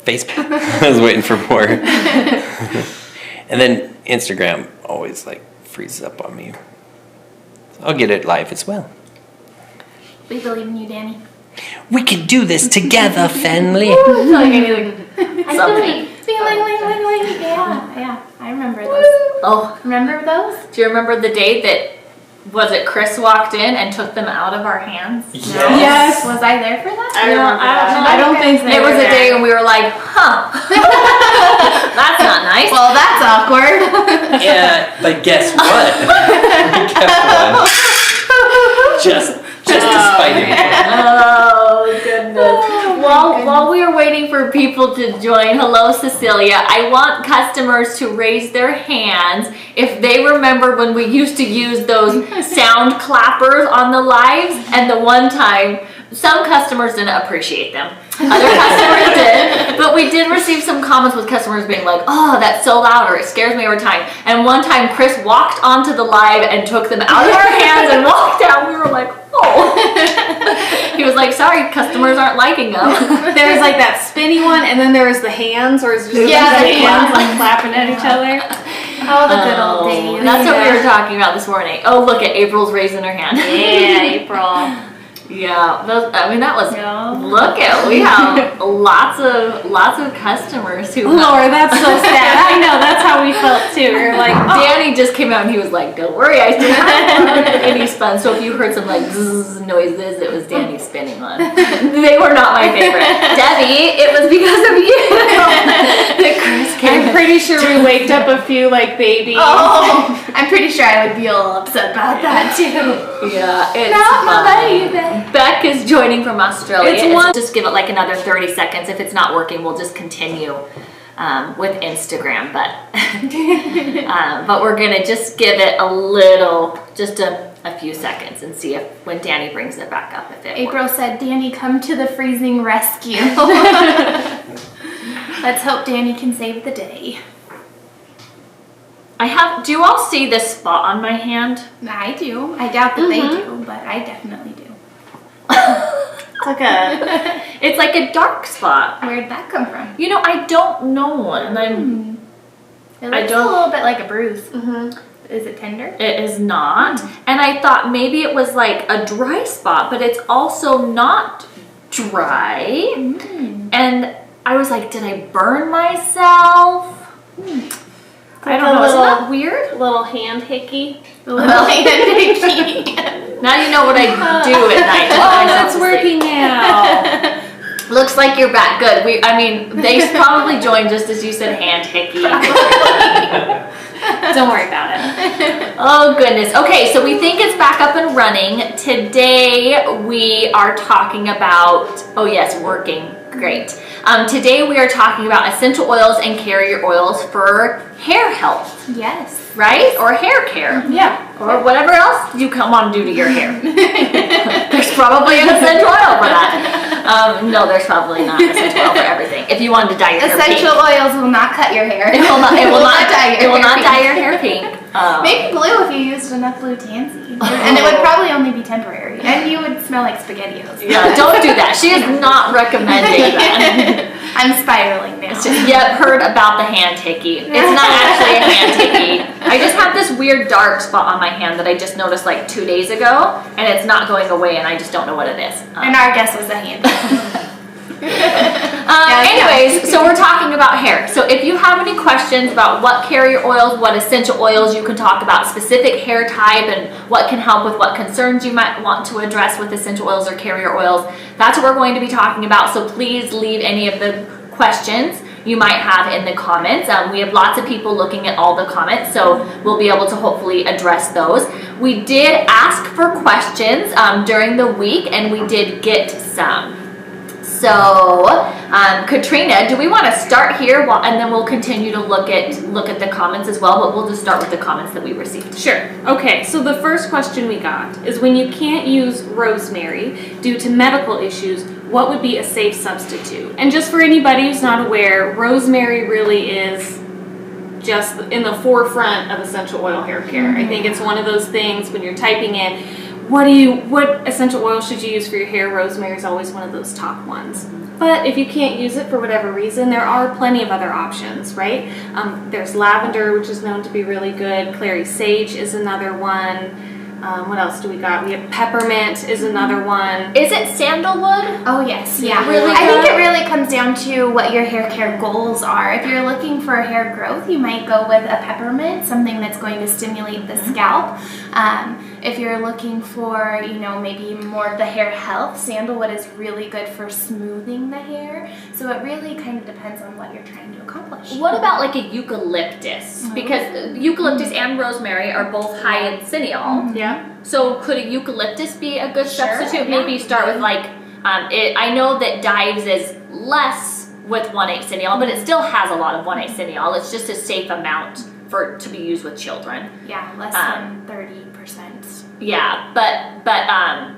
Facebook. I was waiting for more. And then Instagram always like freezes up on me. So I'll get it live as well. We believe in you, Danny. We can do this together, family. Something. Yeah, I remember those. Oh, Remember those? do you remember the day that, was it Chris walked in and took them out of our hands? Yes. Was I there for that? I don't think it was a day when we were like, huh, that's not nice. Well, that's awkward. Yeah, but guess what? We kept one. Just to spite him. Oh, goodness. While we are waiting for people to join, hello, Cecilia. I want customers to raise their hands if they remember when we used to use those sound clappers on the lives, and the one time some customers didn't appreciate them. Other customers did, but we did receive some comments with customers being like, oh, that's so loud, or it scares me every time. And one time Chris walked onto the live and took them out of our hands and walked out. We were like, oh. He was like, sorry, customers aren't liking them. There was like that spinny one, and then there was the hands, or it was just the hands like clapping at each other. Oh, the good old days. That's what we were talking about this morning. Oh, look at April's raising her hand. Yeah, April. Yeah, that was. Look at, we have lots of customers who. Lord, that's so sad. I know, that's how we felt too. We were like, oh. Danny just came out and he was like, "Don't worry, I still have one." And he spun. So if you heard some like zzz noises, it was Danny spinning one. They were not my favorite. Debbie, it was because of you that Chris came. I'm pretty sure we waked up a few like babies. Oh, I'm pretty sure I would be a little upset about that too. Yeah, it's not fun. my baby. Beck is joining from Australia. It's just give it like another 30 seconds. If it's not working, we'll just continue with Instagram. But we're gonna just give it a little, just a few seconds, and see if when Danny brings it back up, if it April works. said, Danny, come to the freezing rescue. Let's hope Danny can save the day. Do you all see this spot on my hand? I do. I doubt that they do, but I definitely do. It's like a dark spot. Where'd that come from? You know, I don't know, and It looks a little bit like a bruise. Is it tender? It is not. And I thought maybe it was like a dry spot, but it's also not dry. And I was like, did I burn myself? I don't know. Isn't that weird? Little hand hickey. Now you know what I do at night. Oh, that's working now. Looks like you're back. Good. They probably joined just as you said hand hickey. Don't worry about it. Oh, goodness. Okay, so we think it's back up and running. Today we are talking about, oh yes, working. Great. Today we are talking about essential oils and carrier oils for hair health. Yes. Right? Or hair care. Yeah. Or whatever else you come on to do to your hair. There's probably an essential oil for that. No, there's probably not an essential oil for everything. If you wanted to dye your hair pink. Essential oils will not cut your hair. It will not dye your hair pink. Maybe blue if you used enough blue tansy. And it would probably only be temporary. And you would smell like SpaghettiOs. Yeah, don't do that. She is not recommending that. I'm spiraling now. Yep, heard about the hand hickey. It's not actually a hand hickey. I just have this weird dark spot on my hand that I just noticed like 2 days ago, and it's not going away, and I just don't know what it is. And our guess was a hand. Anyways, so we're talking about hair. So if you have any questions about what carrier oils, what essential oils you can talk about, specific hair type, and what can help with what concerns you might want to address with essential oils or carrier oils, that's what we're going to be talking about. So please leave any of the questions you might have in the comments. We have lots of people looking at all the comments, so we'll be able to hopefully address those. We did ask for questions during the week, and we did get some. So, Katrina, do we want to start here, and then we'll continue to look at the comments as well, but we'll just start with the comments that we received. Sure. Okay, so the first question we got is, when you can't use rosemary due to medical issues, what would be a safe substitute? And just for anybody who's not aware, rosemary really is just in the forefront of essential oil hair care. I think it's one of those things when you're typing in, what essential oil should you use for your hair? Rosemary is always one of those top ones. But if you can't use it for whatever reason, there are plenty of other options, right? There's lavender, which is known to be really good. Clary sage is another one. What else do we got? We have peppermint is another one. Is it sandalwood? Oh yes, yeah. Really I think good? it really comes down to what your hair care goals are. If you're looking for hair growth, you might go with a peppermint, something that's going to stimulate the scalp. If you're looking for, maybe more of the hair health, sandalwood is really good for smoothing the hair. So it really kind of depends on what you're trying to accomplish. What about like a eucalyptus? Because eucalyptus and rosemary are both high in cineol. Yeah. So could a eucalyptus be a good Sure, substitute? yeah. Maybe start with like, I know that Dives is less with 1/8 cineol, but it still has a lot of 1/8 cineol. It's just a safe amount to be used with children. Yeah, less than 30%. Yeah, but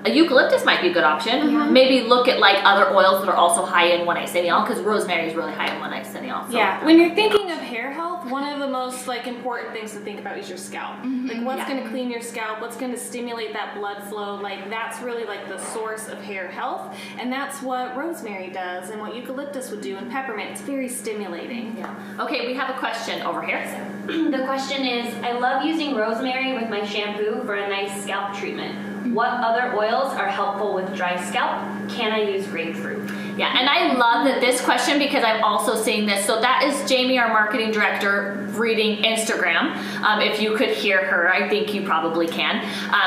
a eucalyptus might be a good option. Yeah. Maybe look at like other oils that are also high in 1/8 cineol, because rosemary is really high in 1/8 cineol. So. Yeah, when you're thinking of hair health, one of the most important things to think about is your scalp. Like what's going to clean your scalp, what's going to stimulate that blood flow, like that's really like the source of hair health, and that's what rosemary does and what eucalyptus would do, and peppermint. It's very stimulating. Yeah. Okay, we have a question over here. The question is, I love using rosemary with my shampoo for a nice scalp treatment. What other oils are helpful with dry scalp? Can I use grapefruit? Yeah, and I love that this question because I'm also seeing this. So that is Jamie, our marketing director, reading Instagram. If you could hear her, I think you probably can.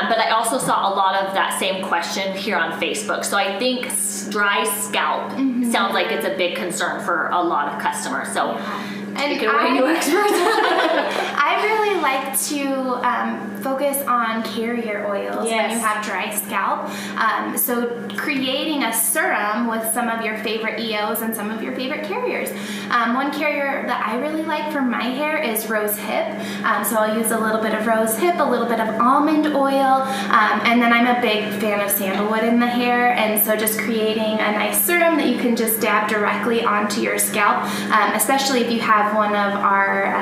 But I also saw a lot of that same question here on Facebook. So I think dry scalp sounds like it's a big concern for a lot of customers. So take it away, you experts. I really like to focus on carrier oils when you have dry scalp. So creating a serum with some of your favorite EOs and some of your favorite carriers. One carrier that I really like for my hair is rose hip. So I'll use a little bit of rose hip, a little bit of almond oil, and then I'm a big fan of sandalwood in the hair. And so just creating a nice serum that you can just dab directly onto your scalp, especially if you have one of our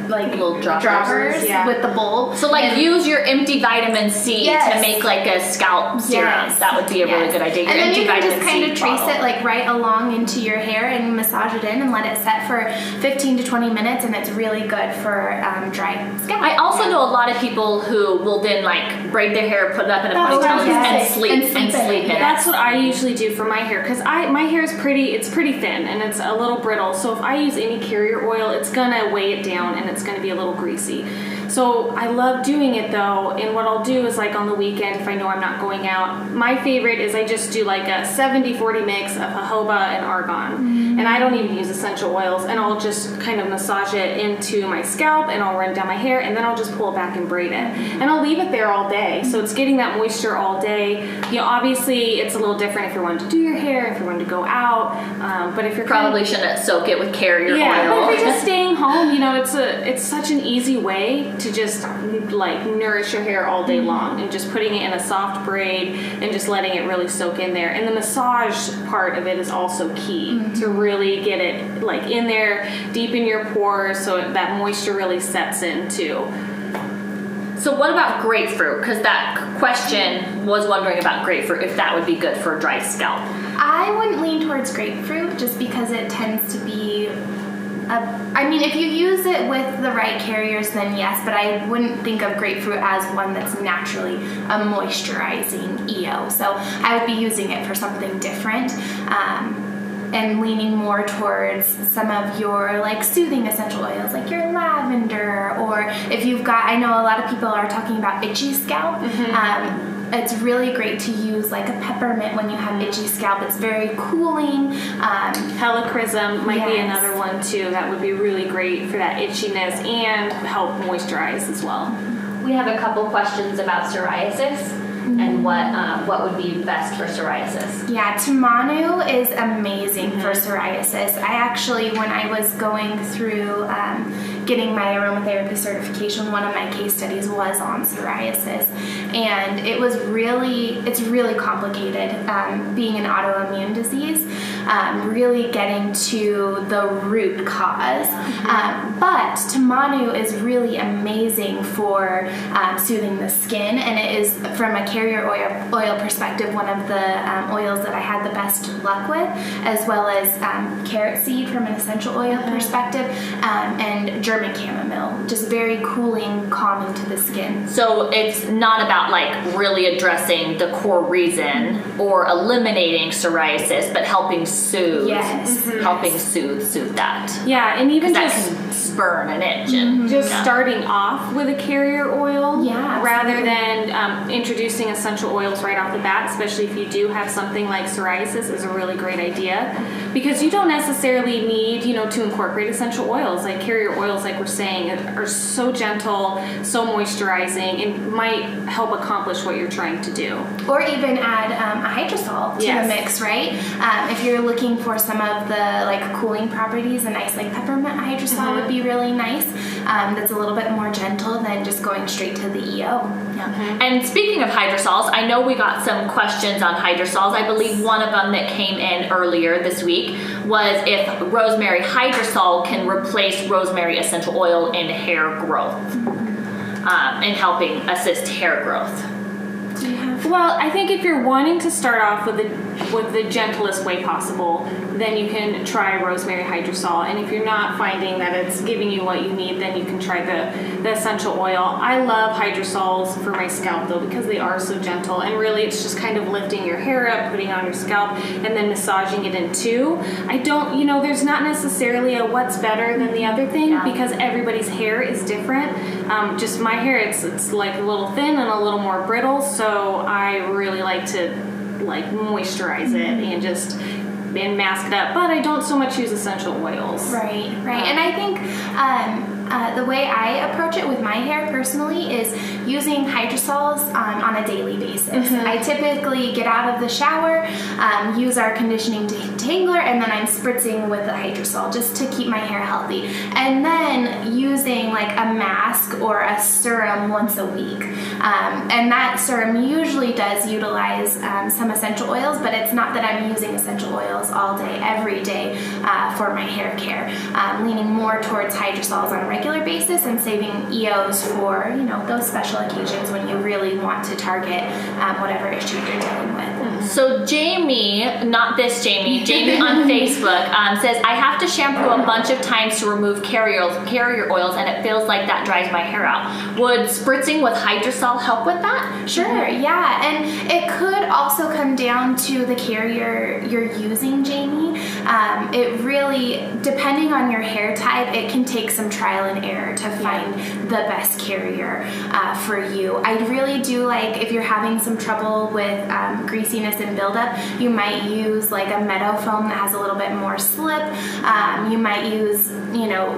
Little droppers. with the bulb. So like use your empty vitamin C Yes. to make like a scalp serum. Yes. That would be a really good idea. Your And then empty you can vitamin just kind C of trace bottle. it like right along into your hair and massage it in and let it set for 15 to 20 minutes, and it's really good for dry scalp. I also know a lot of people who will then like braid their hair, put it up in a Oh, ponytail, yes. and sleep in it. That's what I usually do for my hair, because my hair is pretty thin and it's a little brittle. So if I use any carrier oil, it's gonna weigh it down and it's gonna be a little greasy. So I love doing it though, and what I'll do is like on the weekend, if I know I'm not going out, my favorite is I just do like a 70-40 mix of jojoba and argan. And I don't even use essential oils, and I'll just kind of massage it into my scalp and I'll run it down my hair, and then I'll just pull it back and braid it. And I'll leave it there all day. So it's getting that moisture all day. Obviously it's a little different if you're wanting to do your hair, if you're wanting to go out, but if you're Probably shouldn't soak it with carrier but oil. if you're just staying home, it's such an easy way to just like nourish your hair all day long, and just putting it in a soft braid and just letting it really soak in there. And the massage part of it is also key to really get it like in there deep in your pores, so that moisture really sets in too. So what about grapefruit? Because that question was wondering about grapefruit, if that would be good for dry scalp. I wouldn't lean towards grapefruit just because it tends to be if you use it with the right carriers, then yes, but I wouldn't think of grapefruit as one that's naturally a moisturizing EO. So I would be using it for something different. And leaning more towards some of your like soothing essential oils, like your lavender, or if you've got, I know a lot of people are talking about itchy scalp. It's really great to use like a peppermint when you have itchy scalp. It's very cooling. Helichrysum might be another one too. That would be really great for that itchiness and help moisturize as well. We have a couple questions about psoriasis and what would be best for psoriasis. Yeah, Tamanu is amazing for psoriasis. I actually, when I was going through getting my aromatherapy certification, one of my case studies was on psoriasis, and it's really complicated being an autoimmune disease. really getting to the root cause. But tamanu is really amazing for soothing the skin, and it is, from a carrier oil perspective, one of the oils that I had the best luck with, as well as carrot seed from an essential oil perspective, and German chamomile, just very cooling, calming to the skin. So it's not about like really addressing the core reason or eliminating psoriasis, but helping soothe. Yes. Helping soothe that. Yeah, and even That just can burn an itch. And, just yeah. starting off with a carrier oil, Yeah, rather than introducing essential oils right off the bat, especially if you do have something like psoriasis, is a really great idea, because you don't necessarily need, to incorporate essential oils. Like carrier oils, like we're saying, are so gentle, so moisturizing, and might help accomplish what you're trying to do. Or even add a hydrosol to the mix, right? If you're looking for some of the like cooling properties, a nice like peppermint hydrosol would be really nice. That's a little bit more gentle than just going straight to the EO. Yeah. And speaking of hydrosols, I know we got some questions on hydrosols. I believe one of them that came in earlier this week was if rosemary hydrosol can replace rosemary essential oil in hair growth, and helping assist hair growth. Well, I think if you're wanting to start off with the gentlest way possible, then you can try rosemary hydrosol. And if you're not finding that it's giving you what you need, then you can try the essential oil. I love hydrosols for my scalp though, because they are so gentle, and really it's just kind of lifting your hair up, putting it on your scalp, and then massaging it in too. I don't, there's not necessarily a what's better than the other thing, because everybody's hair is different. Just my hair, it's like a little thin and a little more brittle, so I really like to moisturize it and mask it up, but I don't so much use essential oils. Right. And I think the way I approach it with my hair personally is using hydrosols on a daily basis. I typically get out of the shower, use our conditioning detangler, and then I'm spritzing with the hydrosol just to keep my hair healthy. And then using like a mask or a serum once a week. And that serum usually does utilize some essential oils, but it's not that I'm using essential oils all day, every day for my hair care. Leaning more towards hydrosols on a regular basis and saving EOs for, those special occasions when you really want to target whatever issue you're dealing with. So Jamie, not this Jamie, Jamie on Facebook says, I have to shampoo a bunch of times to remove carrier oils, and it feels like that dries my hair out. Would spritzing with hydrosol help with that? Sure, yeah. And it could also come down to the carrier you're using, Jamie. It really, depending on your hair type, it can take some trial and error to find the best carrier for you. I really do like, if you're having some trouble with greasiness and buildup, you might use like a meadow foam that has a little bit more slip. You might use,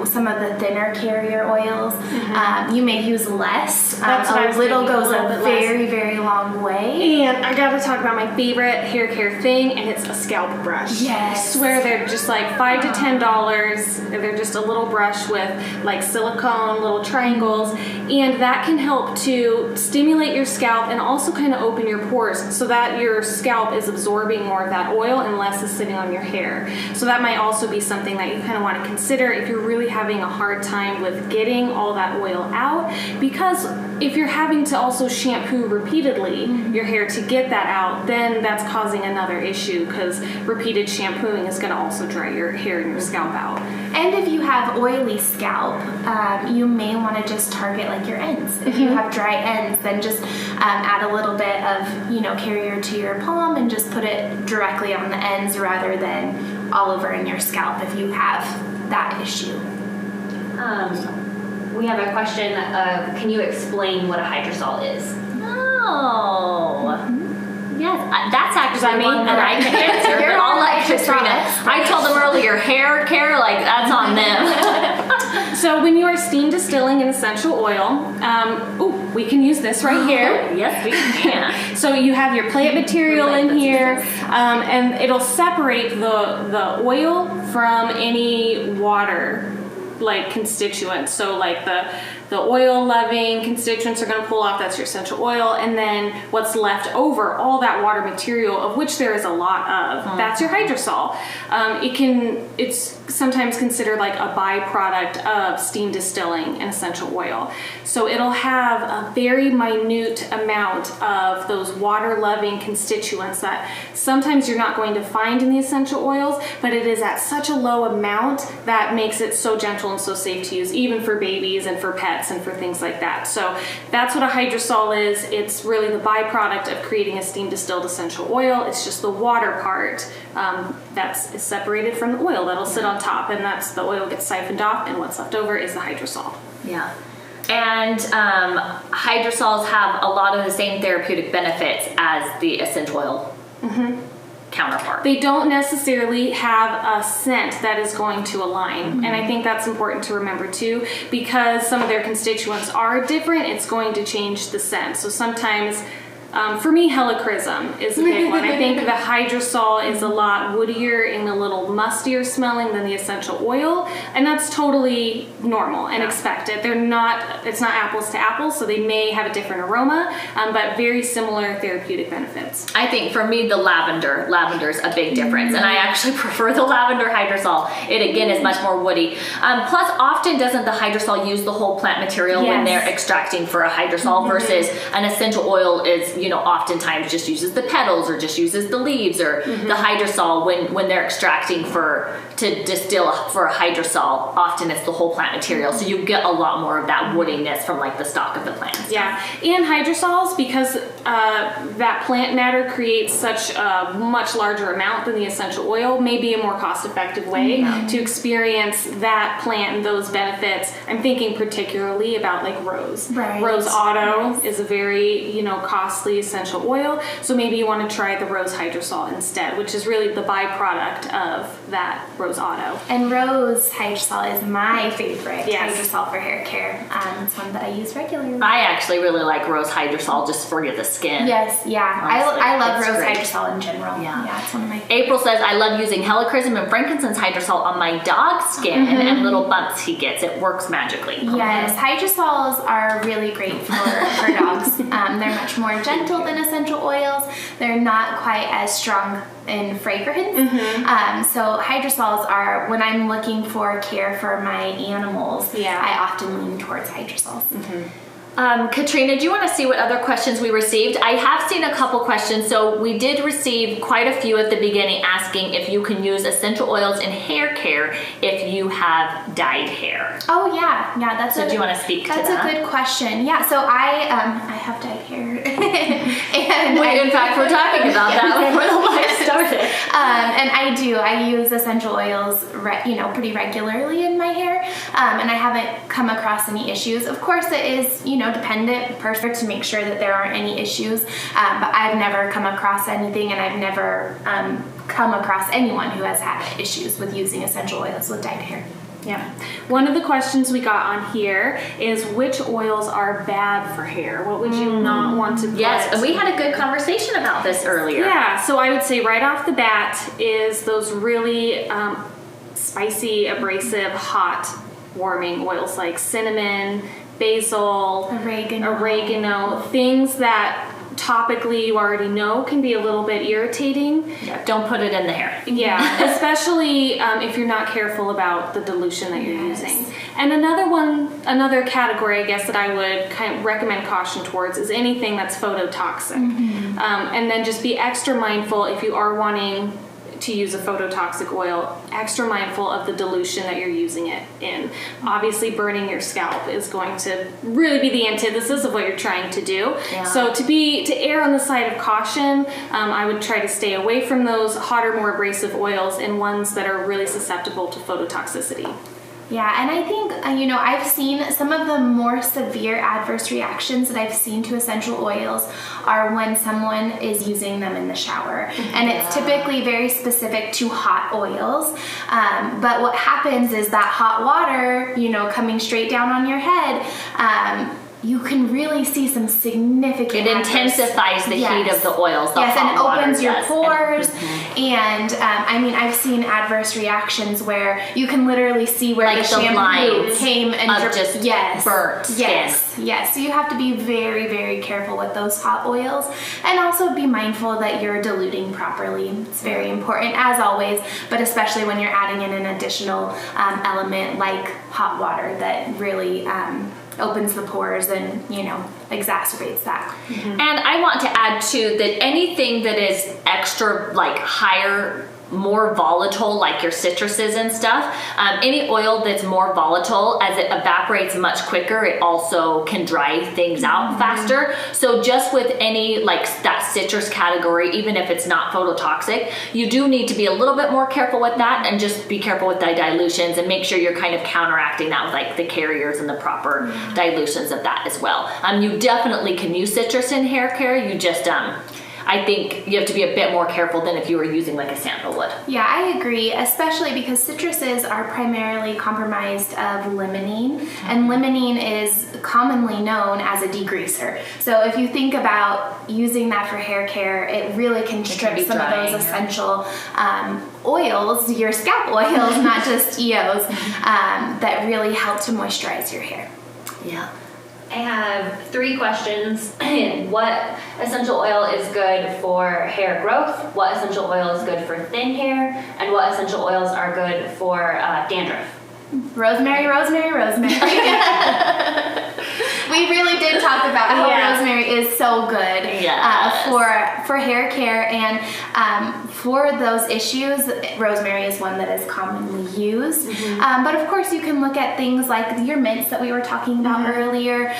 some of the thinner carrier oils. You may use less. A little goes a very, very long way. And I gotta talk about my favorite hair care thing, and it's a scalp brush. Yes. I swear they're just like $5 to $10. They're just a little brush with like silicone, little triangles, and that can help to stimulate your scalp and also kind of open your pores so that your scalp is absorbing more of that oil and less is sitting on your hair. So that might also be something that you kind of want to consider if you're really having a hard time with getting all that oil out, because if you're having to also shampoo repeatedly your hair to get that out, then that's causing another issue, because repeated shampooing is going to also dry your hair and your scalp out. And if you have oily scalp, you may want to just target like your ends. If you have dry ends, then just add a little bit of, carrier to your palm and just put it directly on the ends rather than all over in your scalp if you have that issue. We have a question of, can you explain what a hydrosol is? Oh. Yes, that's actually one that I can answer, but I'll let Katrina. I told them earlier, hair care, like that's on them. So when you are steam distilling an essential oil, we can use this right here. Yes, we can. So you have your plant material in here, and it'll separate the oil from any water like constituents. So like the oil-loving constituents are going to pull off. That's your essential oil. And then what's left over, all that water material, of which there is a lot of, that's your hydrosol. It's sometimes considered like a byproduct of steam distilling an essential oil. So it'll have a very minute amount of those water-loving constituents that sometimes you're not going to find in the essential oils, but it is at such a low amount that makes it so gentle and so safe to use, even for babies and for pets and for things like that. So that's what a hydrosol is. It's really the byproduct of creating a steam distilled essential oil. It's just the water part that's separated from the oil that'll sit on top, and that's the oil gets siphoned off, and what's left over is the hydrosol. Yeah. And hydrosols have a lot of the same therapeutic benefits as the essential oil counterpart. They don't necessarily have a scent that is going to align, and I think that's important to remember too, because some of their constituents are different. It's going to change the scent. So sometimes, for me, helichrysum is a big one. I think the hydrosol is a lot woodier and a little mustier smelling than the essential oil, and that's totally normal and expected. It's not apples to apples, so they may have a different aroma, but very similar therapeutic benefits. I think for me, the lavender's a big difference, and I actually prefer the lavender hydrosol. It again is much more woody. Plus, often doesn't the hydrosol use the whole plant material when they're extracting for a hydrosol versus an essential oil is, oftentimes just uses the petals or just uses the leaves, or the hydrosol when they're extracting to distill for a hydrosol, often it's the whole plant material, so you get a lot more of that woodiness from like the stalk of the plant. Yeah, and hydrosols, because that plant matter creates such a much larger amount than the essential oil, may be a more cost-effective way to experience that plant and those benefits. I'm thinking particularly about like rose. Right. Rose Otto is a very costly essential oil, so maybe you want to try the rose hydrosol instead, which is really the byproduct of that rose Otto. And rose hydrosol is my favorite hydrosol for hair care. It's one that I use regularly. I actually really like rose hydrosol just for the skin. Yes, yeah. Honestly, I love it's rose great. hydrosol in general. Yeah, it's one of my favorites. April says, I love using helichrysum and frankincense hydrosol on my dog's skin and little bumps he gets. It works magically. Yes, hydrosols are really great for dogs. They're much more gentle than essential oils. They're not quite as strong in fragrance. So hydrosols are, when I'm looking for care for my animals, I often lean towards hydrosols. Katrina, do you want to see what other questions we received? I have seen a couple questions. So we did receive quite a few at the beginning asking if you can use essential oils in hair care if you have dyed hair. Oh yeah, that's So do you want to speak to that? That's a good question. Yeah, so I have dyed hair. And in fact, we're talking about that before the live started. And I use essential oils, pretty regularly in my hair, and I haven't come across any issues. Of course, it is, dependent, perfect to make sure that there aren't any issues, but I've never come across anything, and I've never come across anyone who has had issues with using essential oils with dyed hair. Yeah. One of the questions we got on here is which oils are bad for hair? What would you not want to put? Yes, and we had a good conversation about this earlier. Yeah, so I would say right off the bat is those really spicy, abrasive, hot, warming oils like cinnamon, basil, oregano, things that topically you already know can be a little bit irritating. Yeah, don't put it in the hair. Yeah, especially if you're not careful about the dilution that you're using. And another category, I guess, that I would kind of recommend caution towards is anything that's phototoxic. And then just be extra mindful if you are wanting to use a phototoxic oil, extra mindful of the dilution that you're using it in. Obviously, burning your scalp is going to really be the antithesis of what you're trying to do. Yeah. So to err on the side of caution, I would try to stay away from those hotter, more abrasive oils and ones that are really susceptible to phototoxicity. Yeah, and I think, I've seen some of the more severe adverse reactions that I've seen to essential oils are when someone is using them in the shower. And it's typically very specific to hot oils. But what happens is that hot water, coming straight down on your head, you can really see some significant. It intensifies the heat of the oils. The yes, and it hot opens water your does. pores. And I mean, I've seen adverse reactions where you can literally see where Like the the shampoo lines came and of just burnt skin. Yes. So you have to be very, very careful with those hot oils, and also be mindful that you're diluting properly. It's very important, as always, but especially when you're adding in an additional element like hot water that really opens the pores and, you know, exacerbates that. And I want to add too that anything that is extra, like higher, more volatile, like your citruses and stuff, any oil that's more volatile, as it evaporates much quicker, it also can dry things out faster. So just with any, like that citrus category, even if it's not phototoxic, you do need to be a little bit more careful with that, and just be careful with the dilutions and make sure you're kind of counteracting that with like the carriers and the proper dilutions of that as well. You definitely can use citrus in hair care. You just I think you have to be a bit more careful than if you were using like a sandalwood. Yeah, I agree, especially because citruses are primarily comprised of limonene, and limonene is commonly known as a degreaser. So if you think about using that for hair care, it really can strip some of those essential oils, your scalp oils, not just EOs, that really help to moisturize your hair. Yeah. I have 3 questions. What essential oil is good for hair growth? What essential oil is good for thin hair? And what essential oils are good for dandruff? Rosemary. We really did talk about how rosemary is so good for hair care, and for those issues, rosemary is one that is commonly used. But of course, you can look at things like your mints that we were talking about earlier.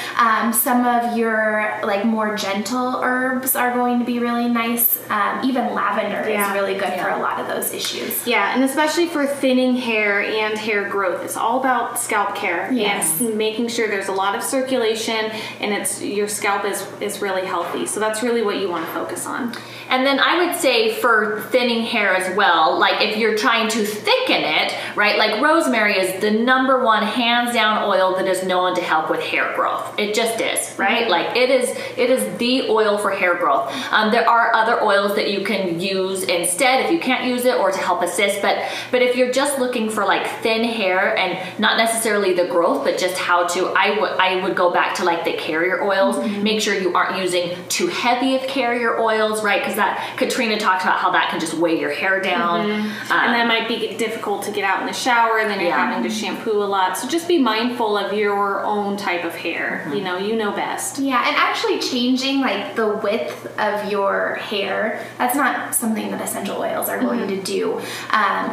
Some of your like more gentle herbs are going to be really nice. Even lavender is really good for a lot of those issues. Yeah, and especially for thinning hair and hair growth. It's all about scalp care. Yes. And making sure there's a lot of circulation and your scalp is really healthy. So that's really what you want to focus on. And then I would say for thinning hair as well, like if you're trying to thicken it, right, like rosemary is the #1 hands down oil that is known to help with hair growth. It just is, right? Like it is the oil for hair growth. There are other oils that you can use instead if you can't use it, or to help assist, but if you're just looking for like thin hair and not necessarily the growth, but just how to, I would go back to like the carrier oils. Make sure you aren't using too heavy of carrier oils, right? Because that Katrina talked about how that can just weigh your hair down. And that might be difficult to get out in the shower, and then you're having to shampoo a lot. So just be mindful of your own type of hair. You know best. Yeah, and actually changing like the width of your hair, that's not something that essential oils are going to do.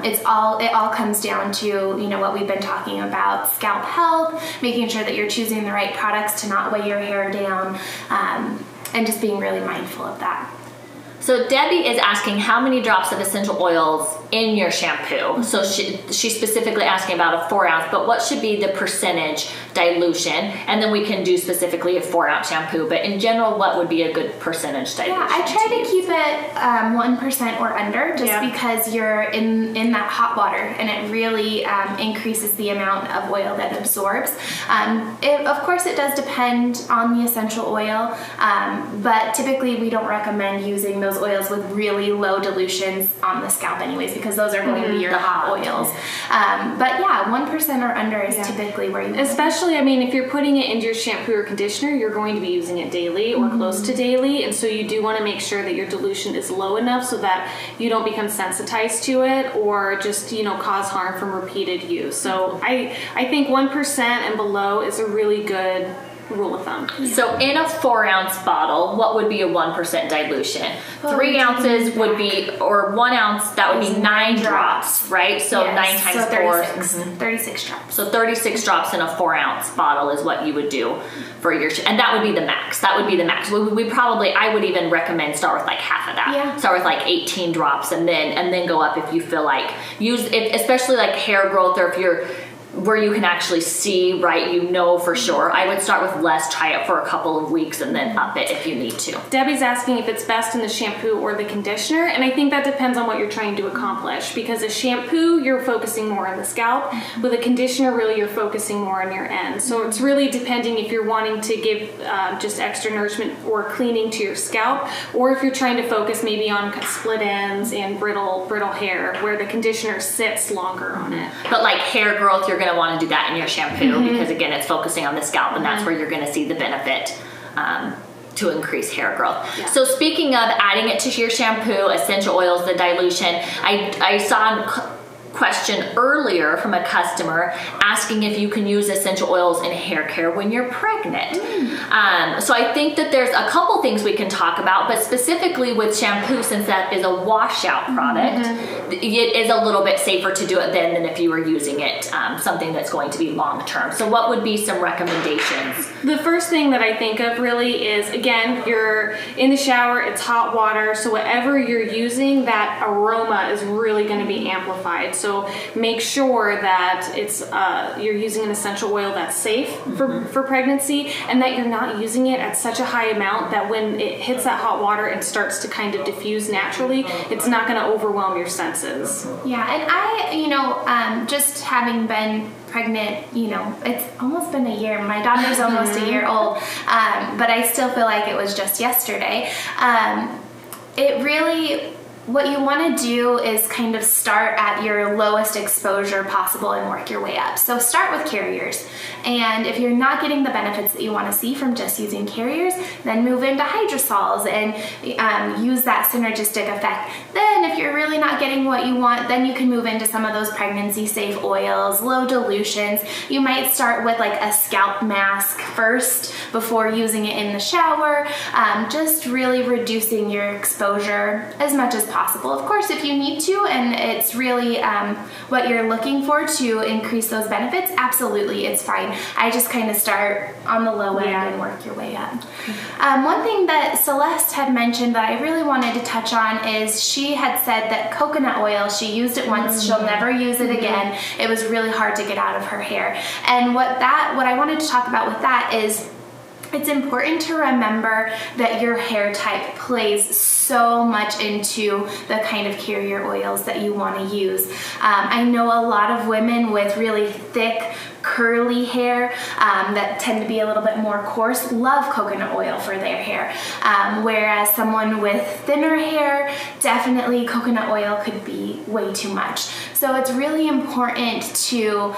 It all comes down to, you know, what we've been talking about, scalp health, making sure that you're choosing the right products to not weigh your hair down, and just being really mindful of that. So Debbie is asking how many drops of essential oils in your shampoo. So she's specifically asking about a 4 ounce, but what should be the percentage dilution? And then we can do specifically a 4 ounce shampoo, but in general, what would be a good percentage dilution? Yeah, I try to keep it 1% or under, just because you're in that hot water, and it really increases the amount of oil that absorbs. Of course, it does depend on the essential oil, but typically we don't recommend using those oils with really low dilutions on the scalp anyways, because those are going to be your hot oils. But yeah, 1% or under is typically where you especially, I mean, if you're putting it into your shampoo or conditioner, you're going to be using it daily or close to daily, and so you do want to make sure that your dilution is low enough so that you don't become sensitized to it, or just, you know, cause harm from repeated use. So I think 1% and below is a really good rule of thumb. So in a 4 ounce bottle, what would be a 1% dilution? 3 ounces would be, or 1 ounce, that would be 9 drops, right? So 9 times 4. 36 drops. So 36 drops in a 4 ounce bottle is what you would do for your, and that would be the max. That would be the max. We probably, I would even recommend start with like half of that. Yeah. Start with like 18 drops, and then go up if you feel like, use it, especially like hair growth, or if you're where you can actually see, right, for sure. I would start with less, try it for a couple of weeks, and then up it if you need to. Debbie's asking if it's best in the shampoo or the conditioner, and I think that depends on what you're trying to accomplish, because a shampoo, you're focusing more on the scalp. With a conditioner, really, you're focusing more on your ends. So it's really depending if you're wanting to give just extra nourishment or cleaning to your scalp, or if you're trying to focus maybe on split ends and brittle hair, where the conditioner sits longer on it. But like hair growth, you're going to want to do that in your shampoo because, again, it's focusing on the scalp, and that's where you're going to see the benefit to increase hair growth. Yeah. So speaking of adding it to your shampoo, essential oils, the dilution, I saw a question earlier from a customer asking if you can use essential oils in hair care when you're pregnant. So I think that there's a couple things we can talk about, but specifically with shampoo, since that is a washout product, it is a little bit safer to do it then than if you were using it, something that's going to be long term. So what would be some recommendations? The first thing that I think of really is, again, you're in the shower, it's hot water, so whatever you're using, that aroma is really going to be amplified. So make sure that it's you're using an essential oil that's safe for pregnancy, and that you're not using it at such a high amount that when it hits that hot water and starts to kind of diffuse naturally, it's not going to overwhelm your senses. Yeah, and I, just having been pregnant, it's almost been a year. My daughter's almost a year old, but I still feel like it was just yesterday. What you want to do is kind of start at your lowest exposure possible and work your way up. So start with carriers. And if you're not getting the benefits that you want to see from just using carriers, then move into hydrosols and use that synergistic effect. Then if you're really not getting what you want, then you can move into some of those pregnancy safe oils, low dilutions. You might start with like a scalp mask first before using it in the shower, just really reducing your exposure as much as possible. Of course, if you need to and it's really what you're looking for to increase those benefits, absolutely, it's fine. I just kind of start on the low end and work your way up. One thing that Celeste had mentioned that I really wanted to touch on is she had said that coconut oil, she used it once, she'll never use it again. It was really hard to get out of her hair. And what I wanted to talk about with that is it's important to remember that your hair type plays so much into the kind of carrier oils that you want to use. I know a lot of women with really thick, curly hair that tend to be a little bit more coarse love coconut oil for their hair, whereas someone with thinner hair, definitely coconut oil could be way too much. So it's really important to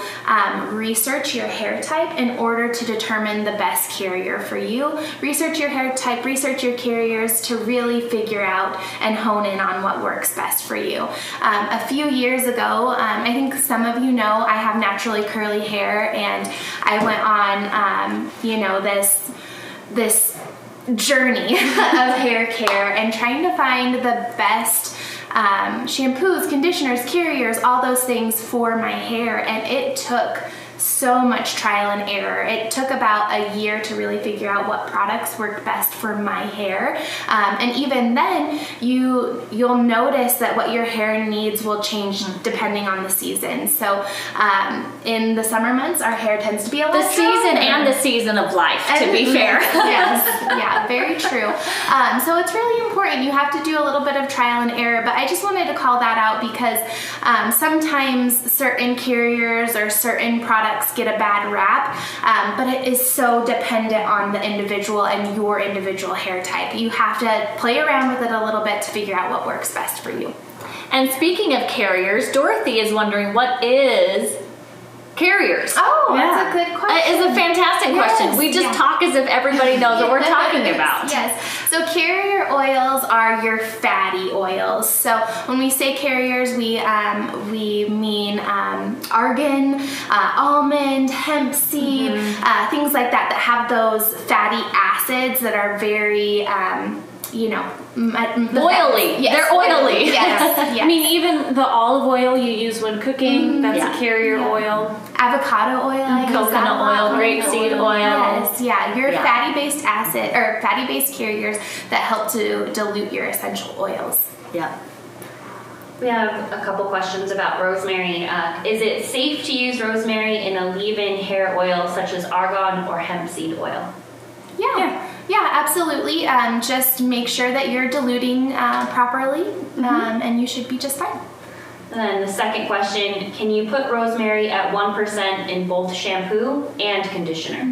research your hair type in order to determine the best carrier for you. Research your hair type, research your carriers to really figure out and hone in on what works best for you. A few years ago, I think some of you know I have naturally curly hair, and I went on this journey of hair care and trying to find the best shampoos, conditioners, carriers, all those things for my hair, and it took so much trial and error. It took about a year to really figure out what products worked best for my hair. And even then, you'll notice that what your hair needs will change depending on the season. So in the summer months, our hair tends to be a little season and the season of life, to be fair. Yes, yeah, very true. So it's really important. You have to do a little bit of trial and error, but I just wanted to call that out because sometimes certain carriers or certain products get a bad rap, but it is so dependent on the individual and your individual hair type. You have to play around with it a little bit to figure out what works best for you. And speaking of carriers, Dorothy is wondering, what is carriers? Oh, that's a good question. It's a fantastic question. We just talk as if everybody knows what we're talking about. Yes. So carrier oils are your fatty oils. So when we say carriers, we mean argan, almond, hemp seed, things like that have those fatty acids that are very oily. Yes. They're oily. Yes. I mean, even the olive oil you use when cooking, that's a carrier oil. Avocado oil, coconut oil, grapeseed oil. Yes, your fatty-based acid or fatty-based carriers that help to dilute your essential oils. Yeah. We have a couple questions about rosemary. Is it safe to use rosemary in to leave in hair oil such as argan or hemp seed oil? Yeah, absolutely. Just make sure that you're diluting properly, and you should be just fine. And then the second question, can you put rosemary at 1% in both shampoo and conditioner?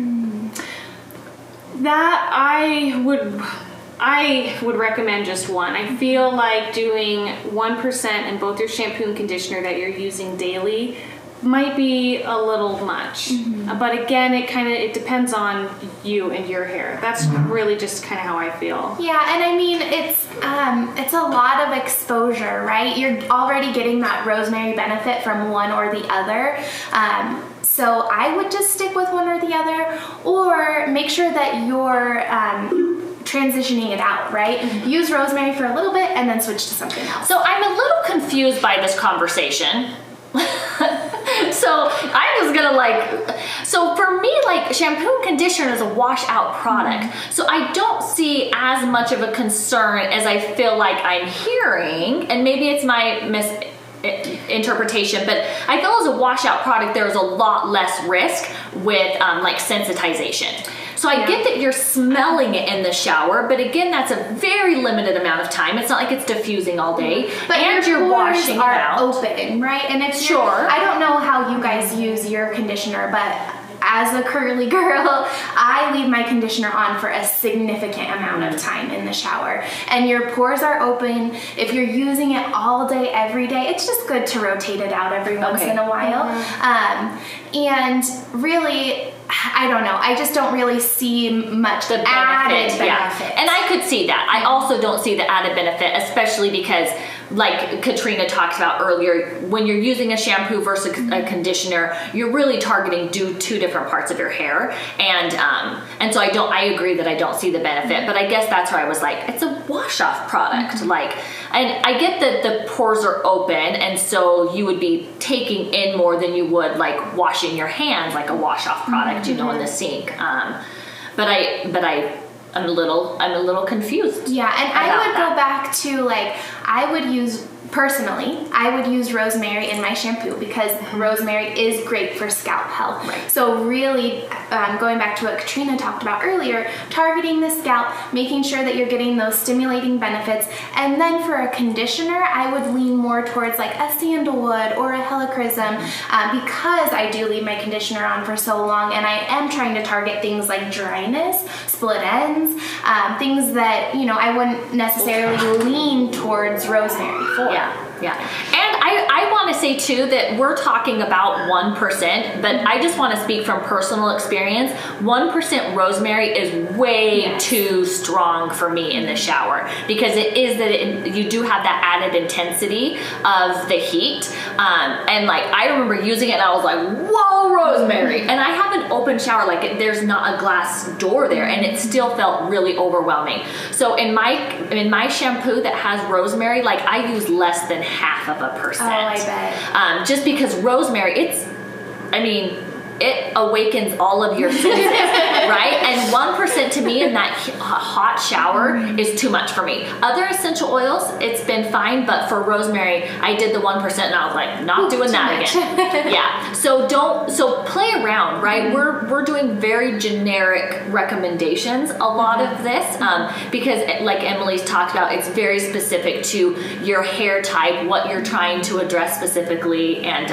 That I would recommend just one. I feel like doing 1% in both your shampoo and conditioner that you're using daily might be a little much. But again, it depends on you and your hair. That's really just kind of how I feel. Yeah, and I mean, it's a lot of exposure, right? You're already getting that rosemary benefit from one or the other. So I would just stick with one or the other, or make sure that you're transitioning it out, right? Use rosemary for a little bit and then switch to something else. So I'm a little confused by this conversation. So I'm just gonna so for me, shampoo and conditioner is a wash out product. So I don't see as much of a concern as I feel like I'm hearing, and maybe it's my misinterpretation, but I feel as a washout product, there's a lot less risk with sensitization. So I get that you're smelling it in the shower, but again, that's a very limited amount of time. It's not like it's diffusing all day, but and your you're pores washing are it out. open, right? And if Sure. I don't know how you guys use your conditioner, but as a curly girl, I leave my conditioner on for a significant amount of time in the shower. And your pores are open. If you're using it all day, every day, it's just good to rotate it out every once in a while. And really, I don't know. I just don't really see much The added benefit. Yeah. And I could see that. I also don't see the added benefit, especially because, like Katrina talked about earlier, when you're using a shampoo versus a conditioner, you're really targeting two different parts of your hair. And so I agree that I don't see the benefit, but I guess that's where I was like, it's a wash off product. And I get that the pores are open, and so you would be taking in more than you would washing your hands like a wash off product, in the sink. But I'm a little confused. Yeah, and I would go back to I would use rosemary in my shampoo because rosemary is great for scalp health. Right. So really, going back to what Katrina talked about earlier, targeting the scalp, making sure that you're getting those stimulating benefits. And then for a conditioner, I would lean more towards a sandalwood or a helichrysum because I do leave my conditioner on for so long, and I am trying to target things like dryness, split ends, things that, I wouldn't necessarily lean towards rosemary for. Yeah. And I want to say too that we're talking about 1%, but I just want to speak from personal experience. 1% rosemary is way too strong for me in the shower because it is that you do have that added intensity of the heat. And I remember using it and I was like, whoa, rosemary. And I have an open shower, there's not a glass door there, and it still felt really overwhelming. So in my shampoo that has rosemary, I use less than half of a percent. Oh, I bet. Just because rosemary, it awakens all of your senses, right? And 1% to me in that hot shower is too much for me. Other essential oils, it's been fine, but for rosemary, I did the 1% and I was like, not doing that again. Yeah. So play around, right? We're doing very generic recommendations, a lot of this, because like Emily's talked about, it's very specific to your hair type, what you're trying to address specifically, and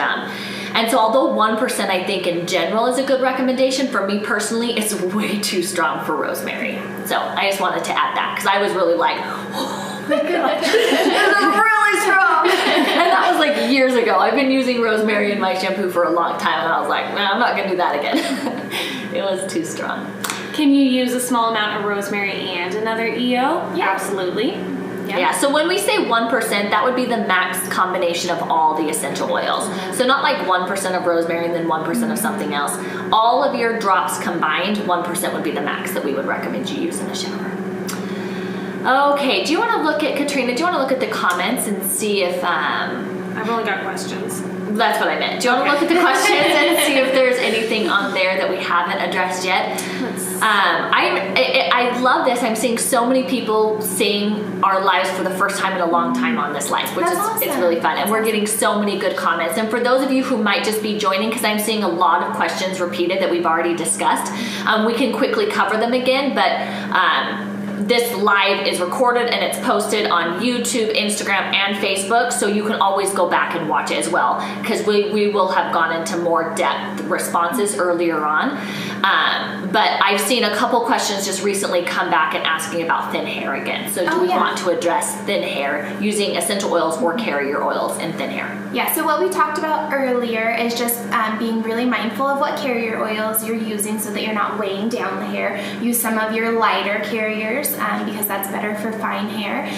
so although 1% I think in general is a good recommendation, for me personally, it's way too strong for rosemary. So I just wanted to add that because I was really like, oh my God, this is really strong. And that was years ago. I've been using rosemary in my shampoo for a long time, and I was like, nah, I'm not gonna do that again. It was too strong. Can you use a small amount of rosemary and another EO? Yeah. Absolutely. Yeah, so when we say 1%, that would be the max combination of all the essential oils. So not 1% of rosemary and then 1% of something else. All of your drops combined, 1% would be the max that we would recommend you use in the shower. Okay, do you want to look at, Katrina, do you want to look at the comments and see if... I've only got questions. That's what I meant. Do you want to look at the questions and see if there's anything on there that we haven't addressed yet? I love this. I'm seeing so many people seeing our lives for the first time in a long time on this live, which That's is awesome. it's really fun. And we're getting so many good comments. And for those of you who might just be joining, because I'm seeing a lot of questions repeated that we've already discussed, we can quickly cover them again, but this live is recorded and it's posted on YouTube, Instagram, and Facebook, so you can always go back and watch it as well, because we will have gone into more depth responses earlier on. But I've seen a couple questions just recently come back and asking about thin hair again. So do we want to address thin hair using essential oils or carrier oils in thin hair? Yeah, so what we talked about earlier is just being really mindful of what carrier oils you're using so that you're not weighing down the hair. Use some of your lighter carriers because that's better for fine hair.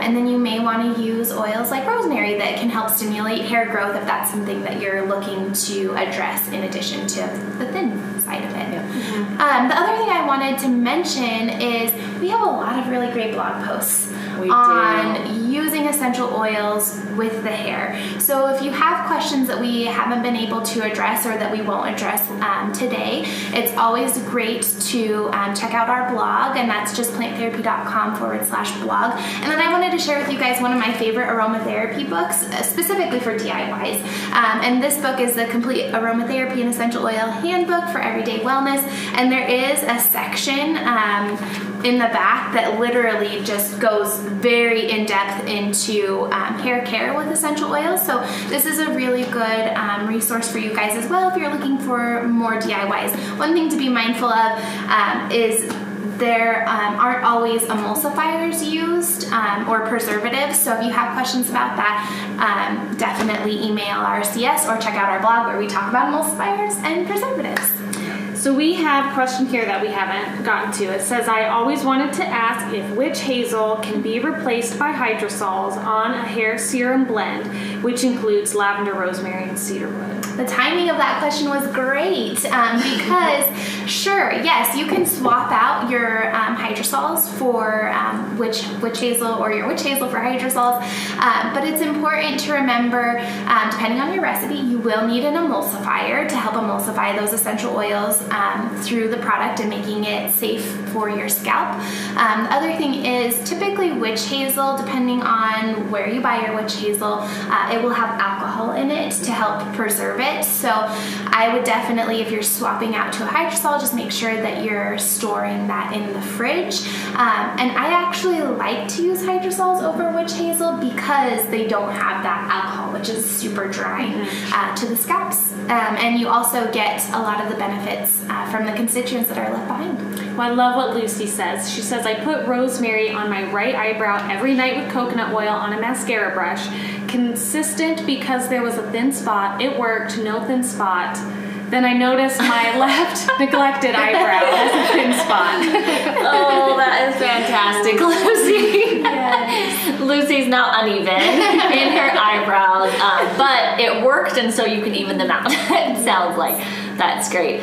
And then you may want to use oils like rosemary that can help stimulate hair growth if that's something that you're looking to address in addition to the thin side of it. The other thing I wanted to mention is we have a lot of really great blog posts on using essential oils with the hair. So if you have questions that we haven't been able to address or that we won't address today, it's always great to check out our blog, and that's just planttherapy.com/blog. And then I wanted to share with you guys one of my favorite aromatherapy books, specifically for DIYs. And this book is the Complete Aromatherapy and Essential Oil Handbook for Everyday Wellness. And there is a section in the back that literally just goes very in depth into hair care with essential oils. So this is a really good resource for you guys as well if you're looking for more DIYs. One thing to be mindful of is there aren't always emulsifiers used or preservatives, so if you have questions about that, definitely email RCS or check out our blog where we talk about emulsifiers and preservatives. So we have a question here that we haven't gotten to. It says, I always wanted to ask if witch hazel can be replaced by hydrosols on a hair serum blend, which includes lavender, rosemary, and cedarwood. The timing of that question was great because, sure, yes, you can swap out your hydrosols for witch hazel or your witch hazel for hydrosols, but it's important to remember, depending on your recipe, you will need an emulsifier to help emulsify those essential oils through the product and making it safe for your scalp. The other thing is typically witch hazel, depending on where you buy your witch hazel, it will have alcohol in it to help preserve it. So I would definitely, if you're swapping out to a hydrosol, just make sure that you're storing that in the fridge. And I actually like to use hydrosols over witch hazel because they don't have that alcohol, which is super drying to the scalps. And you also get a lot of the benefits from the constituents that are left behind. Well, I love what Lucy says. She says, I put rosemary on my right eyebrow every night with coconut oil on a mascara brush. Consistent because there was a thin spot. It worked, no thin spot. Then I noticed my left neglected eyebrow has a thin spot. Oh, that is fantastic, Lucy. Yes. Lucy's now uneven in her eyebrows, but it worked, and so you can even them out. It sounds like. That's great.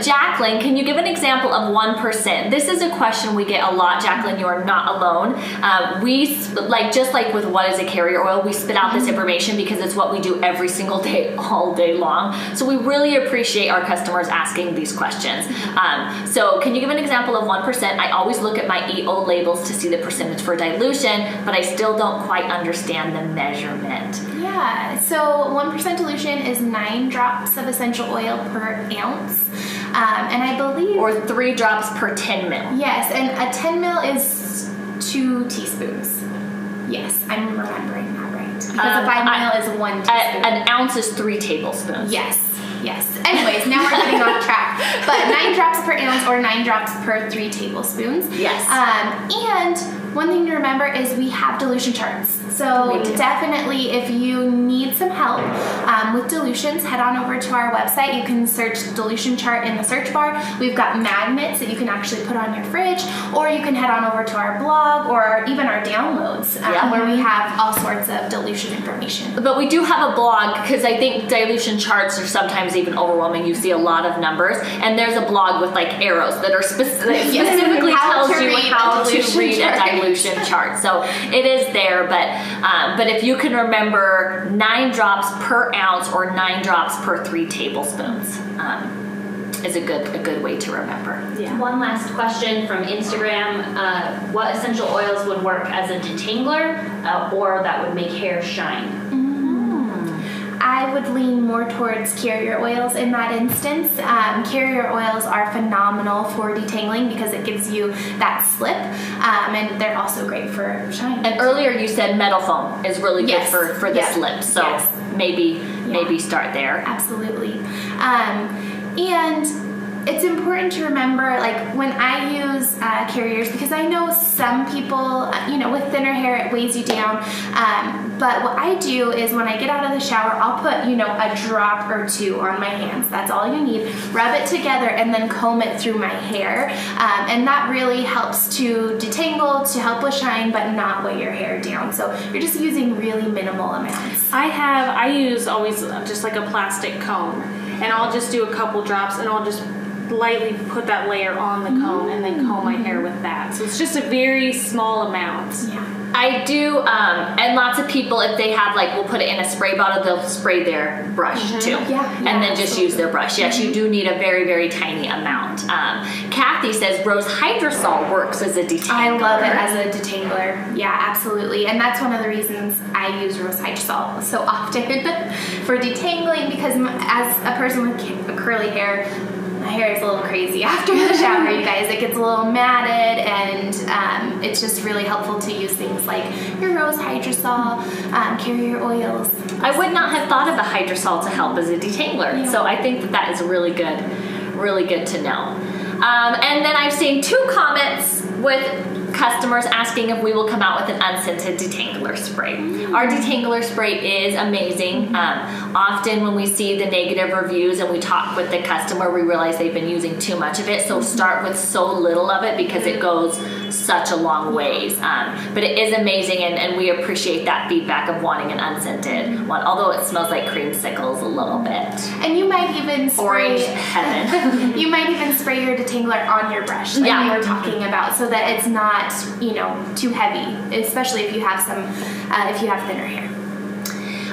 Jacqueline, can you give an example of 1%? This is a question we get a lot. Jacqueline, you are not alone. Just like with what is a carrier oil, we spit out this information because it's what we do every single day, all day long. So we really appreciate our customers asking these questions. So can you give an example of 1%? I always look at my EO labels to see the percentage for dilution, but I still don't quite understand the measurement. Yeah, so 1% dilution is 9 drops of essential oil per ounce. And I believe... Or 3 drops per 10 mil. Yes, and a 10 mil is 2 teaspoons. Yes, I'm remembering that right. Because a 5 mil is 1 teaspoon. An ounce is 3 tablespoons. Yes. Anyways, now we're getting off track. But 9 drops per ounce or 9 drops per 3 tablespoons. Yes. And one thing to remember is we have dilution charts. So definitely, if you need some help with dilutions, head on over to our website. You can search dilution chart in the search bar. We've got magnets that you can actually put on your fridge, or you can head on over to our blog or even our downloads where we have all sorts of dilution information. But we do have a blog because I think dilution charts are sometimes even overwhelming. You see a lot of numbers, and there's a blog with like arrows that are specifically tells you how to read a dilution chart. So it is there, but if you can remember 9 drops per ounce or 9 drops per 3 tablespoons, is a good way to remember. Yeah. One last question from Instagram. What essential oils would work as a detangler or that would make hair shine? I would lean more towards carrier oils in that instance. Carrier oils are phenomenal for detangling because it gives you that slip, and they're also great for shine. And earlier you said metal foam is really good Yes. for the Yeah. slip, so Yes. maybe start there. Absolutely. And it's important to remember, like, when I use carriers, because I know some people, with thinner hair, it weighs you down. But what I do is when I get out of the shower, I'll put, a drop or two on my hands. That's all you need. Rub it together and then comb it through my hair. And that really helps to detangle, to help with shine, but not weigh your hair down. So you're just using really minimal amounts. I use always just like a plastic comb, and I'll just do a couple drops, and I'll just lightly put that layer on the comb and then comb my hair with that. So it's just a very small amount. Yeah. I do, and lots of people, if they have, like, we'll put it in a spray bottle, they'll spray their brush too. Yeah, And then just absolutely. use their brush. Yes, you do need a very, very tiny amount. Kathy says rose hydrosol works as a detangler. I love it as a detangler. Yeah, absolutely. And that's one of the reasons I use rose hydrosol so often for detangling, because as a person with curly hair, my hair is a little crazy after the shower, you guys. It gets a little matted, and it's just really helpful to use things like your rose hydrosol, carrier oils. I would not have thought of the hydrosol to help as a detangler. Yeah. So I think that is really good to know. And then I've seen 2 comments with customers asking if we will come out with an unscented detangler spray. Our detangler spray is amazing. Often when we see the negative reviews and we talk with the customer, we realize they've been using too much of it. So start with so little of it because it goes such a long ways. But it is amazing, and we appreciate that feedback of wanting an unscented one, although it smells like creamsicles a little bit. And you might even spray Orange heaven. you might even spray your detangler on your brush, like Yeah. we were talking about, so that it's not, too heavy, especially if you have thinner hair.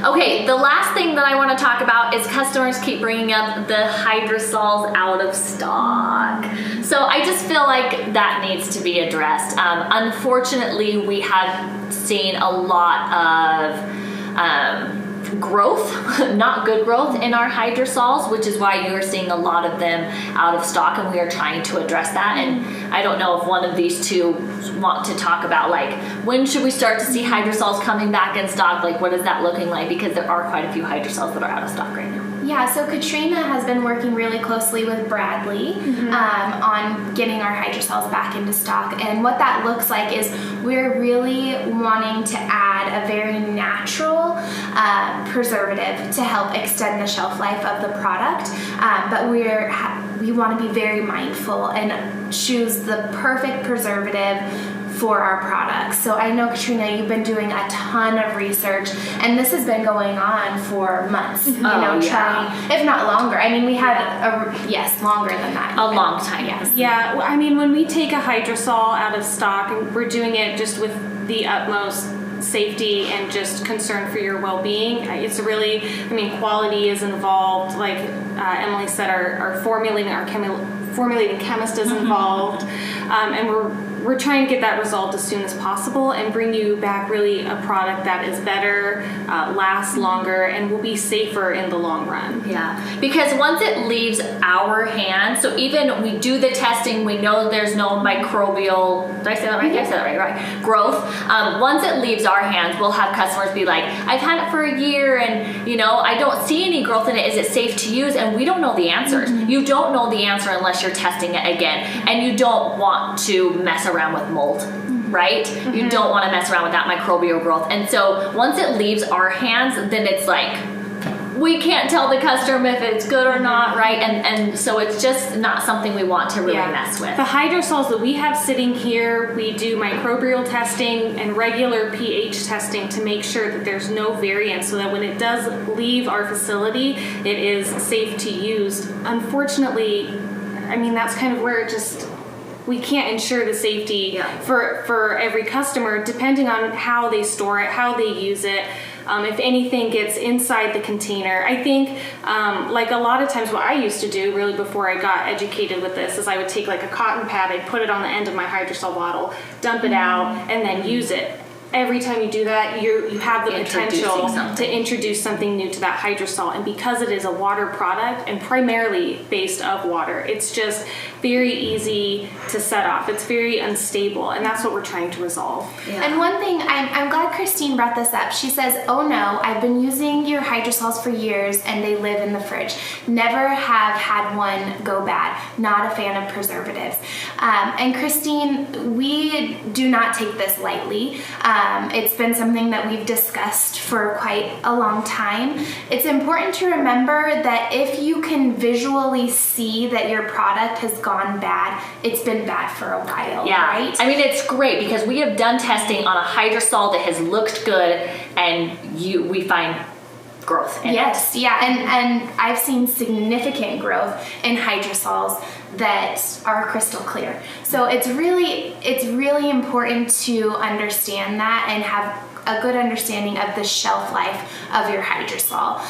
Okay, the last thing that I want to talk about is customers keep bringing up the hydrosols out of stock. So I just feel like that needs to be addressed. Unfortunately, we have seen a lot of growth, not good growth in our hydrosols, which is why you're seeing a lot of them out of stock, and we are trying to address that. And I don't know if one of these two want to talk about, like, when should we start to see hydrosols coming back in stock? Like, what is that looking like? Because there are quite a few hydrosols that are out of stock right now. Yeah, so Katrina has been working really closely with Bradley on getting our hydrosols back into stock. And what that looks like is we're really wanting to add a very natural preservative to help extend the shelf life of the product. But we want to be very mindful and choose the perfect preservative for our products. So I know, Katrina, you've been doing a ton of research, and this has been going on for months, trying, if not longer. I mean, we had longer than that. A long time. Yes. Yeah, I mean, when we take a hydrosol out of stock, and we're doing it just with the utmost safety and just concern for your well-being. It's really, quality is involved. Like Emily said, our formulating chemist is involved, and we're trying to get that resolved as soon as possible and bring you back really a product that is better, lasts longer, and will be safer in the long run. Yeah, because once it leaves our hands, so even we do the testing, we know there's no microbial, did I say that right? I said that right, growth. Once it leaves our hands, we'll have customers be like, I've had it for a year and, I don't see any growth in it. Is it safe to use? And we don't know the answers. You don't know the answer unless you're testing it again. And you don't want to mess around with mold, right? You don't want to mess around with that microbial growth. And so once it leaves our hands, then it's like, we can't tell the customer if it's good or not, right? And so it's just not something we want to really mess with. The hydrosols that we have sitting here, we do microbial testing and regular pH testing to make sure that there's no variance, so that when it does leave our facility, it is safe to use. Unfortunately, that's kind of where we can't ensure the safety for every customer, depending on how they store it, how they use it. If anything gets inside the container, I think like a lot of times what I used to do really before I got educated with this is I would take like a cotton pad, I'd put it on the end of my hydrosol bottle, dump it out, and then use it. Every time you do that, you have the potential to introduce something new to that hydrosol. And because it is a water product and primarily based of water, it's just very easy to set off. It's very unstable, and that's what we're trying to resolve. Yeah. And one thing, I'm glad Christine brought this up. She says, oh no, I've been using your hydrosols for years and they live in the fridge. Never have had one go bad. Not a fan of preservatives. And Christine, we do not take this lightly. It's been something that we've discussed for quite a long time. It's important to remember that if you can visually see that your product has gone bad, it's been bad for a while, right? I mean, it's great because we have done testing on a hydrosol that has looked good, and we find growth in it. Yes, yeah, and I've seen significant growth in hydrosols that are crystal clear. So it's really important to understand that and have a good understanding of the shelf life of your hydrosol.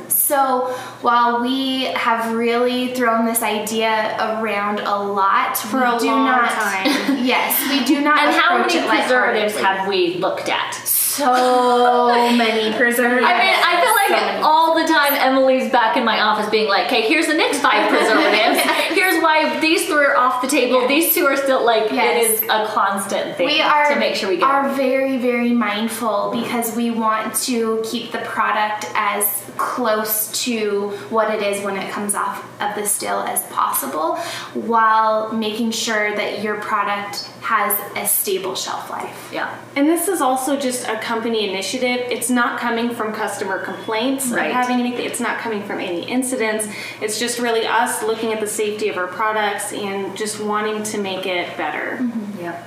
So while we have really thrown this idea around a lot, for a long time. Yes, we do not. And how approach many it preservatives have we looked at? So many preservatives. I mean, I feel like all the time Emily's back in my office being like, okay, here's the next 5 preservatives. Here's why these 3 are off the table. These 2 are still it is a constant thing to make sure we get are very, very mindful because we want to keep the product as close to what it is when it comes off of the still as possible, while making sure that your product has a stable shelf life. Yeah. And this is also just a company initiative. It's not coming from customer complaints of having anything. It's not coming from any incidents. It's just really us looking at the safety of our products and just wanting to make it better. Mm-hmm. Yeah.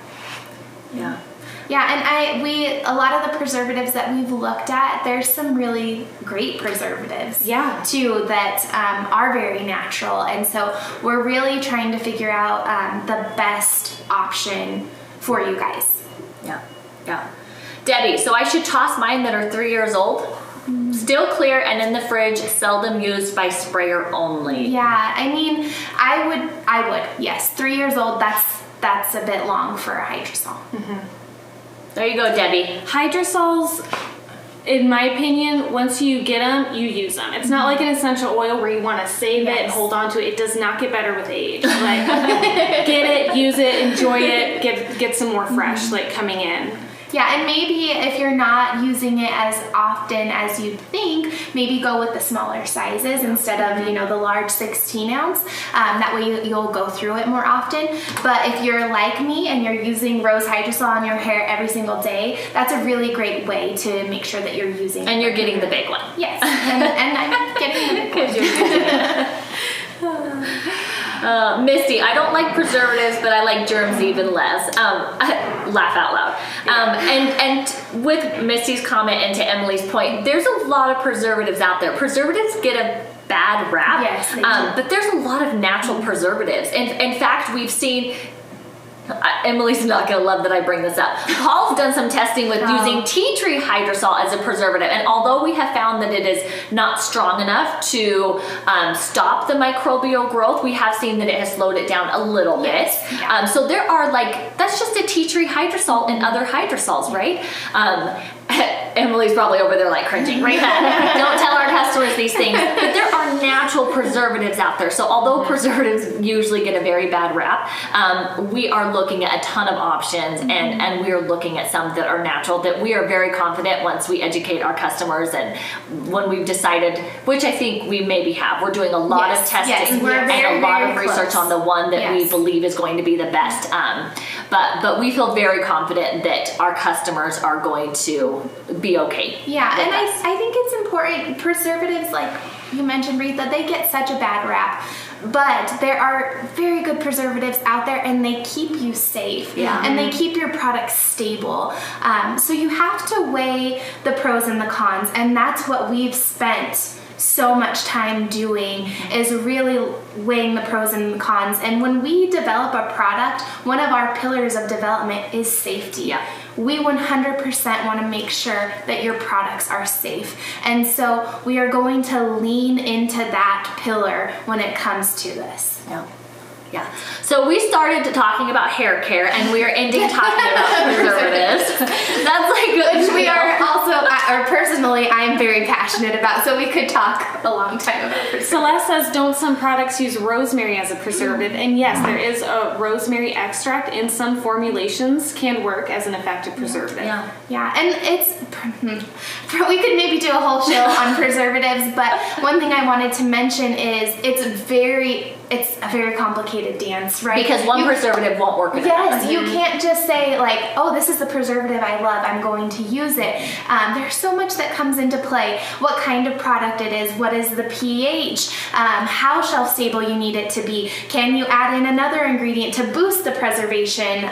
Yeah. Yeah, and a lot of the preservatives that we've looked at, there's some really great preservatives too that are very natural, and so we're really trying to figure out the best option for you guys. Yeah. Debbie, so I should toss mine that are 3 years old? Still clear and in the fridge, seldom used by sprayer only. Yeah, I mean, I would, yes. 3 years old, that's a bit long for a hydrosol. Mm-hmm. There you go, Debbie. Hydrosols, in my opinion, once you get them, you use them. It's not like an essential oil where you want to save it and hold on to it. It does not get better with age. Like, get it, use it, enjoy it, get some more fresh, like coming in. Yeah, and maybe if you're not using it as often as you'd think, maybe go with the smaller sizes instead of, the large 16 ounce. That way you'll go through it more often. But if you're like me and you're using rose hydrosol on your hair every single day, that's a really great way to make sure that you're using it. And you're getting the big one. Yes, and I'm getting the big one. Misty, I don't like preservatives, but I like germs even less. Laugh out loud. And with Misty's comment and to Emily's point, there's a lot of preservatives out there. Preservatives get a bad rap, yes, they do. But there's a lot of natural preservatives. And in fact, we've seen. Emily's not going to love that I bring this up. Paul's done some testing with using tea tree hydrosol as a preservative, and although we have found that it is not strong enough to stop the microbial growth, we have seen that it has slowed it down a little bit. Yeah. So there are that's just a tea tree hydrosol and other hydrosols, right? Emily's probably over there cringing, right? Don't tell our customers these things. But there are natural preservatives out there. So although preservatives usually get a very bad rap, we are looking at a ton of options, and we are looking at some that are natural that we are very confident once we educate our customers, and when we've decided, which I think we maybe have, we're doing a lot of testing and a lot of research on the one that we believe is going to be the best. But we feel very confident that our customers are going to be okay. Yeah, and I think it's important. Preservatives, like you mentioned, Rita, they get such a bad rap. But there are very good preservatives out there, and they keep you safe. Yeah. And they keep your product stable. So you have to weigh the pros and the cons, and that's what we've spent so much time doing, is really weighing the pros and the cons. And when we develop a product, one of our pillars of development is safety. Yeah. we 100% want to make sure that your products are safe. And so we are going to lean into that pillar when it comes to this. Yeah. So we started talking about hair care, and we are ending talking about preservatives. That's like, Which we are also, or personally, I'm very passionate about, so we could talk a long time about preservatives. Celeste says, don't some products use rosemary as a preservative? And yes, there is a rosemary extract in some formulations can work as an effective preservative. Yeah, and it's, we could maybe do a whole show on preservatives, but one thing I wanted to mention is it's a very complicated dance, right? because one preservative won't work with Yes, you can't just say like, oh, this is the preservative I love, I'm going to use it. There's so much that comes into play. What kind of product it is, what is the pH, how shelf stable you need it to be. Can you add in another ingredient to boost the preservation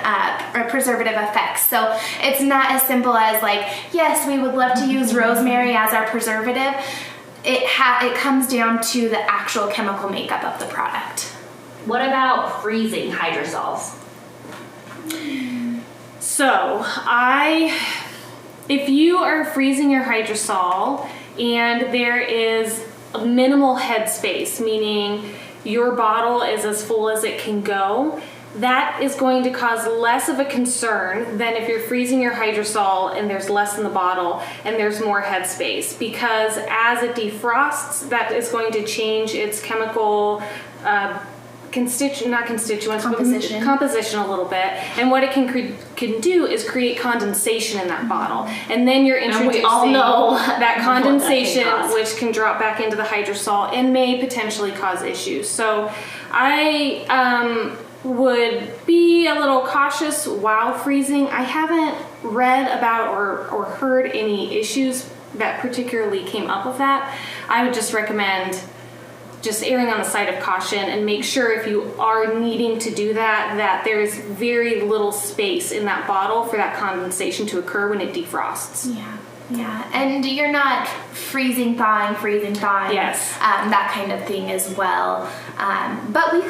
or preservative effects? So it's not as simple as like, yes, we would love to use rosemary as our preservative. It comes down to the actual chemical makeup of the product. What about freezing hydrosols? So if you are freezing your hydrosol and there is a minimal headspace, meaning your bottle is as full as it can go, that is going to cause less of a concern than if you're freezing your hydrosol and there's less in the bottle and there's more headspace, because as it defrosts, that is going to change its chemical composition a little bit, and what it can do is create condensation in that bottle, and then you're introducing we all know that condensation, that can which can drop back into the hydrosol and may potentially cause issues. So I would be a little cautious while freezing. I haven't read about or heard any issues that particularly came up with that. I would just recommend just erring on the side of caution and make sure if you are needing to do that, that there's very little space in that bottle for that condensation to occur when it defrosts. Yeah, and you're not freezing, thawing, yes, that kind of thing as well. But we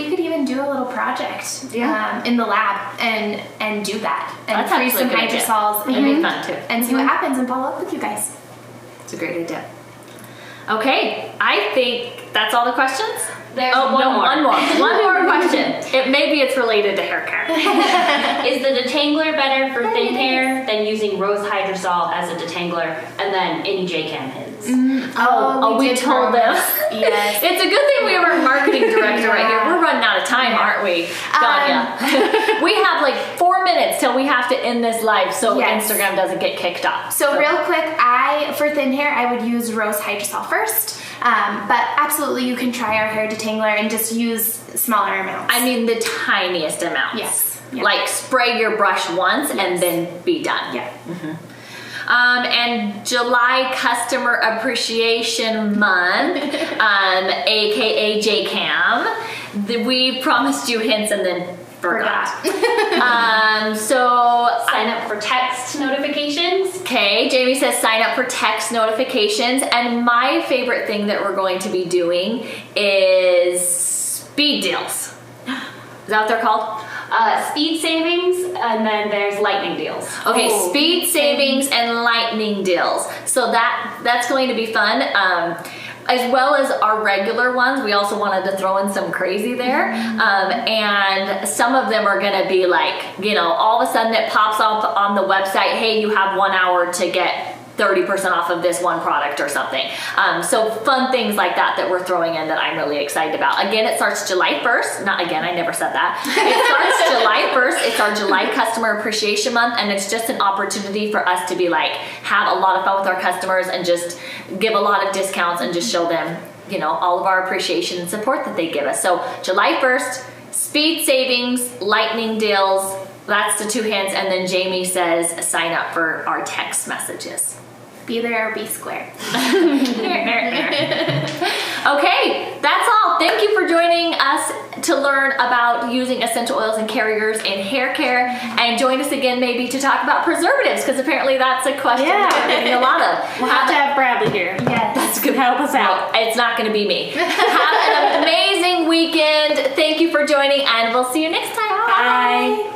could even do a little project in the lab and do that and freeze some hydrosols and, fun too. And see what happens and follow up with you guys. It's a great idea. Okay, I think that's all the questions. There's one more question. Maybe it's related to hair care. Is the detangler better for thin hair than using rose hydrosol as a detangler and then any J-Cam pins? We told them. Yes. It's a good thing we have our marketing director right here. We're running out of time, aren't we, Danya? We have like 4 minutes till we have to end this live so Instagram doesn't get kicked off. So real quick, for thin hair, I would use rose hydrosol first. But absolutely, you can try our hair detangler and just use smaller amounts. I mean, the tiniest amounts. Yes. Like spray your brush once and then be done. Yeah. And July Customer Appreciation Month, aka JCAM, we promised you hints and then forgot. So sign up for text notifications. Okay, Jamie says sign up for text notifications, and my favorite thing that we're going to be doing is speed deals. Is that what they're called? Speed savings, and then there's lightning deals. Okay, speed savings and lightning deals. So that's going to be fun. As well as our regular ones, we also wanted to throw in some crazy there. And some of them are gonna be like, all of a sudden it pops up on the website, hey, you have 1 hour to get 30% off of this one product or something. So fun things like that we're throwing in that I'm really excited about. Again, it starts July 1st. Not again, I never said that. It starts July 1st. It's our July Customer Appreciation Month, and it's just an opportunity for us to be like, have a lot of fun with our customers and just give a lot of discounts and just show them, all of our appreciation and support that they give us. So July 1st, speed savings, lightning deals, that's the 2 hints, and then Jamie says sign up for our text messages. Be there or be square. Okay, that's all. Thank you for joining us to learn about using essential oils and carriers in hair care, and join us again maybe to talk about preservatives, because apparently that's a question we're getting a lot of. We'll have to have Bradley here. Yes. That's going to help us out. No, it's not going to be me. Have an amazing weekend. Thank you for joining, and we'll see you next time. Bye.